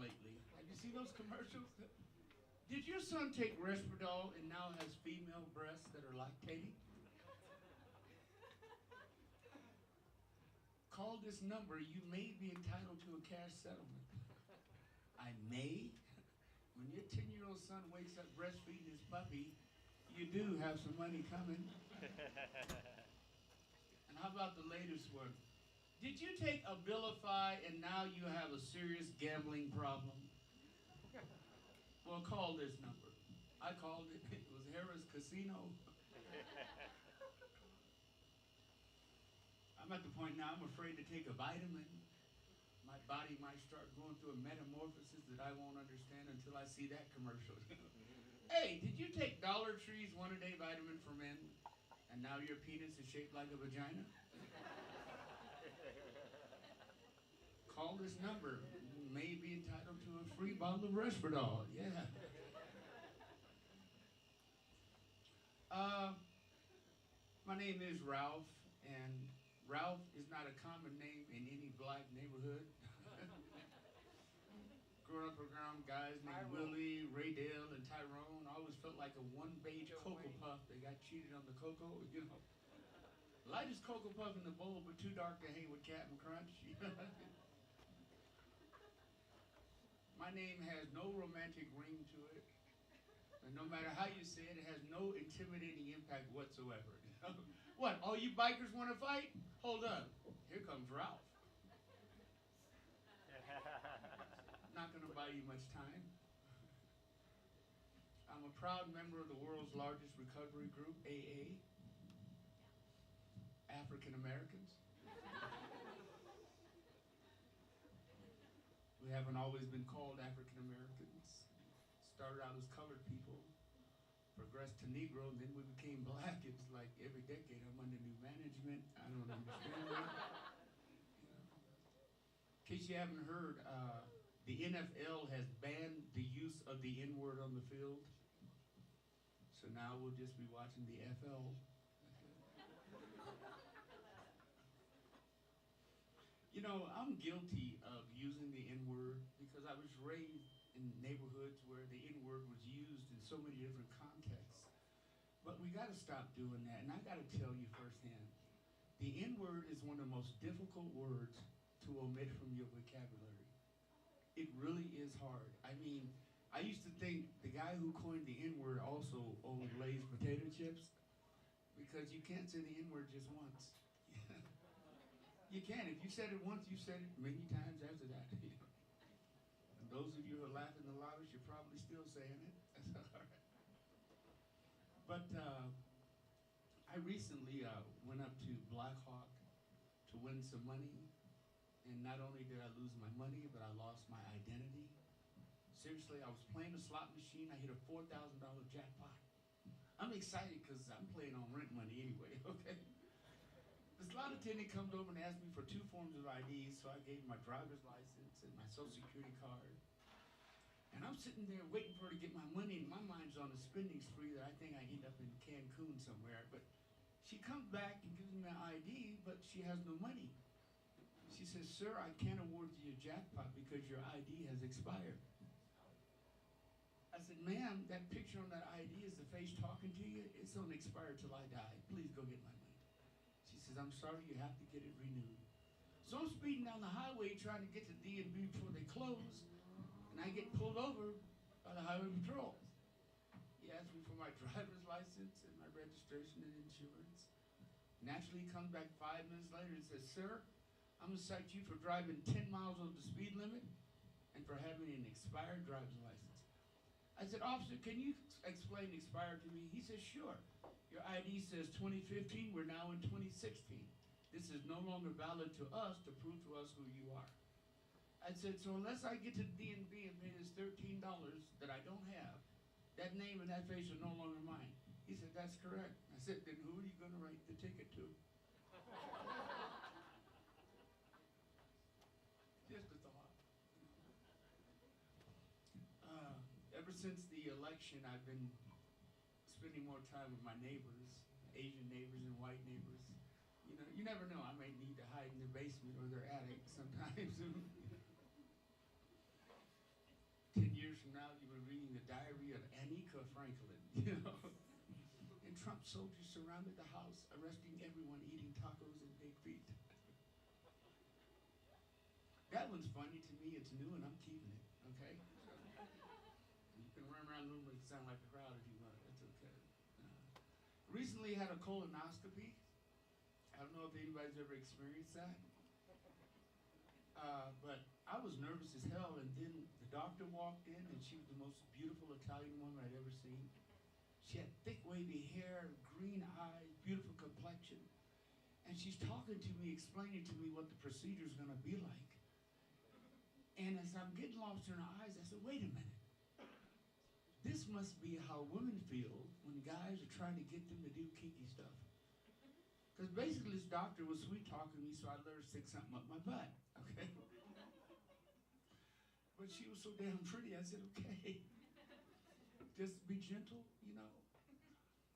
lately. Have you seen those commercials? Did your son take Resperdal and now has female breasts that are lactating? Call this number. You may be entitled to a cash settlement. I may? When your 10-year-old son wakes up breastfeeding his puppy, you do have some money coming. And how about the latest one? Did you take Abilify and now you have a serious gambling problem? Well, call this number. I called it. It was Harris Casino. I'm at the point now I'm afraid to take a vitamin. My body might start going through a metamorphosis that I won't understand until I see that commercial. Hey, did you take Dollar Tree's one-a-day vitamin for men and now your penis is shaped like a vagina? Call this number. You may be entitled to a free bottle of Resperdal. Yeah. My name is Ralph, and Ralph is not a common name in any black neighborhood. Growing up around guys named Willie, Raydale, and Tyrone, I always felt like a one-page Cocoa Puff that got cheated on the cocoa, you know. Lightest Cocoa Puff in the bowl, but too dark to hang with Captain Crunch. My name has no romantic ring to it. And no matter how you say it, it has no intimidating impact whatsoever. What, all you bikers want to fight? Hold on. Here comes Ralph. Not going to buy you much time. I'm a proud member of the world's largest recovery group, AA. African Americans. We haven't always been called African Americans. Started out as colored people, progressed to Negro, and then we became black. It was like every decade I'm under new management. I don't understand that. In case you haven't heard, the NFL has banned the use of the N-word on the field. So now we'll just be watching the FL. You know, I'm guilty of using the N-word because I was raised in neighborhoods where the N-word was used in so many different contexts. But we got to stop doing that, and I got to tell you firsthand, the N-word is one of the most difficult words to omit from your vocabulary. It really is hard. I mean, I used to think the guy who coined the N-word also owned Lay's potato chips, because you can't say the N-word just once. You can. If you said it once, you said it many times after that. And those of you who are laughing the loudest, you're probably still saying it. That's all right. But I recently went up to Black Hawk to win some money. And not only did I lose my money, but I lost my identity. Seriously, I was playing a slot machine. I hit a $4,000 jackpot. I'm excited because I'm playing on rent money anyway, okay? The slot attendant comes over and asks me for 2 forms of ID, so I gave him my driver's license and my social security card. And I'm sitting there waiting for her to get my money, and my mind's on a spending spree that I think I end up in Cancun somewhere. But she comes back and gives me my ID, but she has no money. She says, "Sir, I can't award you a jackpot because your ID has expired." I said, "Ma'am, that picture on that ID is the face talking to you. It's don't expire till I die. Please go get my money." She says, "I'm sorry, you have to get it renewed." So I'm speeding down the highway trying to get to D&B before they close, and I get pulled over by the highway patrol. He asked me for my driver's license and my registration and insurance. Naturally, he comes back 5 minutes later and says, "Sir, I'm going to cite you for driving 10 miles over the speed limit and for having an expired driver's license." I said, "Officer, can you explain expired to me?" He says, "Sure. Your ID says 2015. We're now in 2016. This is no longer valid to us to prove to us who you are." I said, "So unless I get to D&B and pay this $13 that I don't have, that name and that face are no longer mine." He said, "That's correct." I said, "Then who are you going to write the ticket to?" Just a thought. Ever since the election, I've been spending more time with my neighbors, Asian neighbors and white neighbors. You know, you never know. I may need to hide in their basement or their attic sometimes. from now, you were reading the diary of Annika Franklin, And Trump soldiers surrounded the house, arresting everyone eating tacos and baked feet. That one's funny to me. It's new, and I'm keeping it. Okay. You can run around the room and sound like a crowd if you want. That's okay. Recently had a colonoscopy. I don't know if anybody's ever experienced that. But I was nervous as hell, and then the doctor walked in, and she was the most beautiful Italian woman I'd ever seen. She had thick, wavy hair, green eyes, beautiful complexion. And she's talking to me, explaining to me what the procedure's gonna be like. And as I'm getting lost in her eyes, I said, wait a minute. This must be how women feel when guys are trying to get them to do kinky stuff. Because basically this doctor was sweet talking me, so I let her stick something up my butt, okay? But she was so damn pretty, I said, okay. Just be gentle,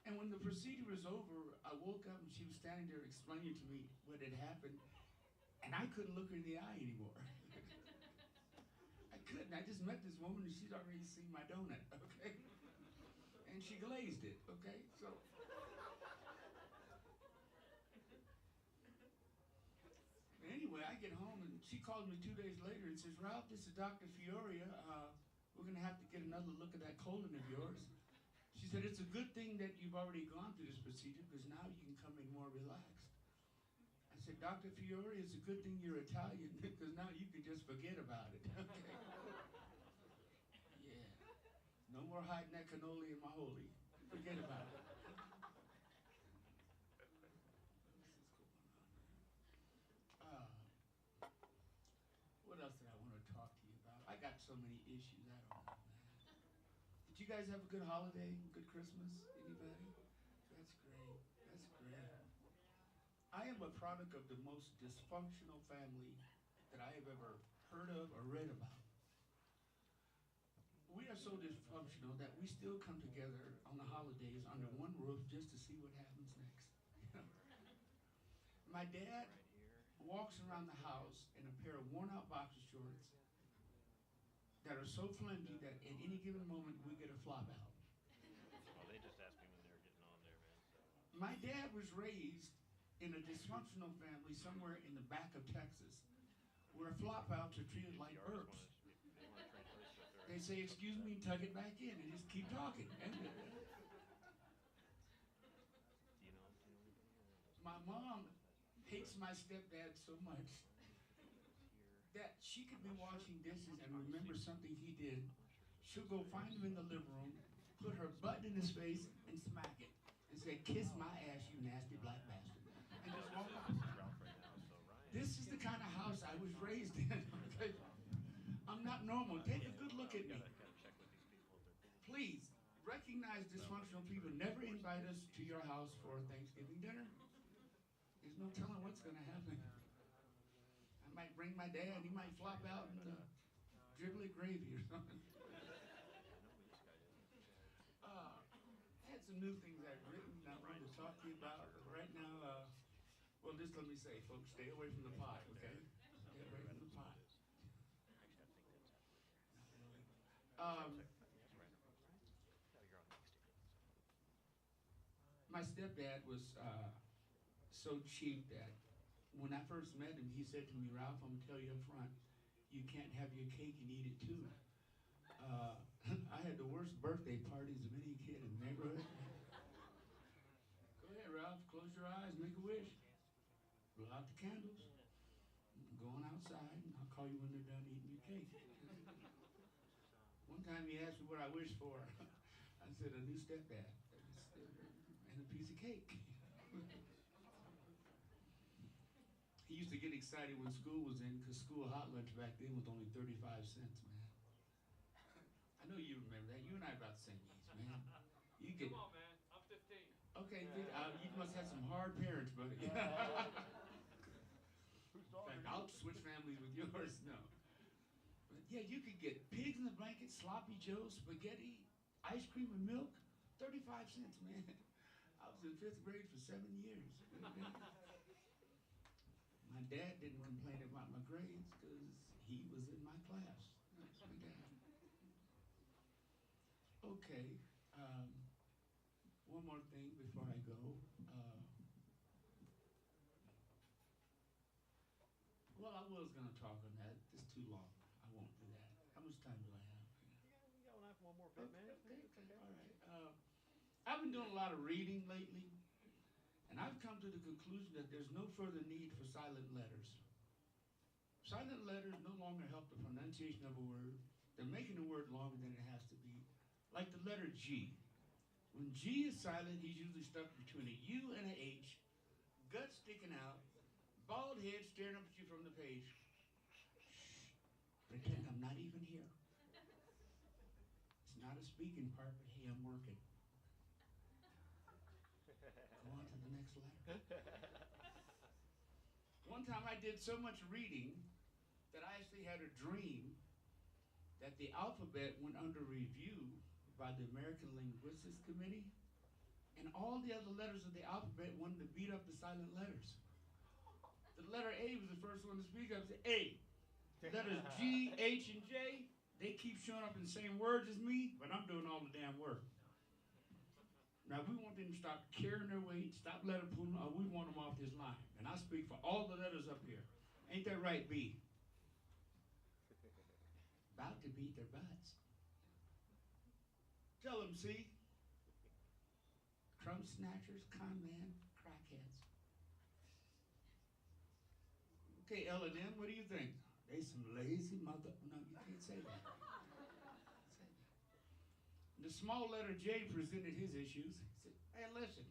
And when the procedure was over, I woke up and she was standing there explaining to me what had happened, and I couldn't look her in the eye anymore. I couldn't. I just met this woman and she's already seen my donut, okay? And she glazed it, okay? So. Anyway, I get home and she called me 2 days later and says, Ralph, this is Dr. Fioria. We're gonna have to get another look at that colon of yours. She said, it's a good thing that you've already gone through this procedure because now you can come in more relaxed. I said, Dr. Fioria, it's a good thing you're Italian because now you can just forget about it. Okay. Yeah. No more hiding that cannoli in my holy. Forget about it. What else did I want to talk to you about? I got so many issues, I don't know, man. Did you guys have a good holiday, good Christmas? Anybody? That's great, that's great. I am a product of the most dysfunctional family that I have ever heard of or read about. We are so dysfunctional that we still come together on the holidays under one roof just to see what happens next. My dad walks around the house in a pair of worn-out boxer shorts that are so flimsy that at any given moment we get a flop out. Well, they just asked me when they were getting on there, man. So. My dad was raised in a dysfunctional family somewhere in the back of Texas where flop outs are treated like burps. They say, excuse me, tuck it back in and just keep talking. My mom hates my stepdad so much that she could be washing dishes and remember something he did. She'll go find him in the living room, put her butt in his face, and smack it. And say, kiss my ass, you nasty black bastard. And just walk off. This is the kind of house I was raised in. Okay? I'm not normal. Take a good look at me. Please, recognize dysfunctional people. Never invite us to your house for Thanksgiving dinner. There's no telling what's going to happen. I might bring my dad. He might flop out in the dribbly gravy or something. I had some new things I've written I wanted to talk to you about. But right now, well, just let me say, folks, stay away from the pot, okay? Stay away from the pot. My stepdad was so cheap that when I first met him, he said to me, Ralph, I'm going to tell you up front, you can't have your cake and eat it too. I had the worst birthday parties of any kid in the neighborhood. Go ahead, Ralph, close your eyes, make a wish. Blow out the candles. I'm going outside, and I'll call you when they're done eating your cake. One time he asked me what I wished for. I said, a new stepdad and a piece of cake. He used to get excited when school was in because school hot lunch back then was only 35 cents, man. I know you remember that. You and I are about the same age, man. You Come on, man. I'm 15. Okay, you must have some hard parents, buddy. In fact, I'll switch families with yours. No. But yeah, you could get pigs in the blanket, sloppy joe, spaghetti, ice cream and milk, 35 cents, man. I was in 5th grade for 7 years. My dad didn't complain about my grades because he was in my class. That's my dad. Okay. One more thing before I go. Well, I was going to talk on that. It's too long. I won't do that. How much time do I have? We got one more bit, man. Okay, It's okay. all right. I've been doing a lot of reading lately, and I've come to the conclusion that there's no further need for silent letters. Silent letters no longer help the pronunciation of a word. They're making the word longer than it has to be. Like the letter G. When G is silent, he's usually stuck between a U and an H, gut sticking out, bald head staring up at you from the page. Shh, pretend I'm not even here. It's not a speaking part, but hey, I'm working. Go on to the next letter. One time I did so much reading that I actually had a dream that the alphabet went under review by the American Linguistics Committee, and all the other letters of the alphabet wanted to beat up the silent letters. The letter A was the first one to speak up. Said A. Letters G, H, and J, they keep showing up in the same words as me, but I'm doing all the damn work. Now, we want them to stop carrying their weight, stop letting them, or we want them off this line. And I speak for all the letters up here. Ain't that right, B? About to beat their butts. Tell them, C. Crumb snatchers, con man, crackheads. Okay, L and M, what do you think? They some lazy mother. No, you can't say that. The small letter J presented his issues. He said, hey, listen,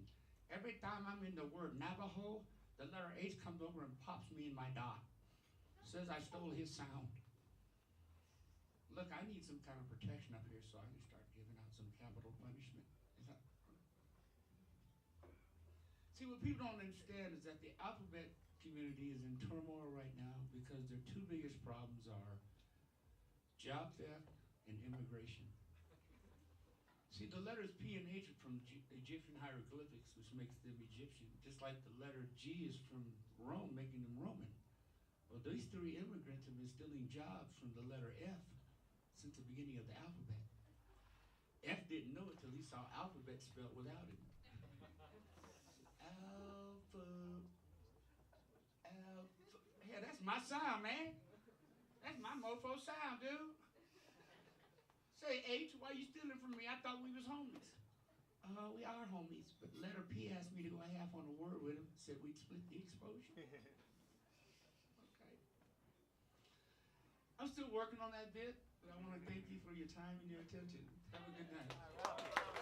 every time I'm in the word Navajo, the letter H comes over and pops me in my dot. Says I stole his sound. Look, I need some kind of protection up here, so I can start giving out some capital punishment. See, what people don't understand is that the alphabet community is in turmoil right now because their two biggest problems are job theft and immigration. See, the letters P and H are from Egyptian hieroglyphics, which makes them Egyptian, just like the letter G is from Rome, making them Roman. Well, these three immigrants have been stealing jobs from the letter F since the beginning of the alphabet. F didn't know it till he saw alphabet spelled without it. Yeah, that's my sound, man. That's my mofo sound, dude. Say, H, why you stealing from me? I thought we was homies. We are homies, but letter P asked me to go half on a word with him. Said we'd split the exposure. Okay. I'm still working on that bit, but I want to thank you for your time and your attention. Have a good night.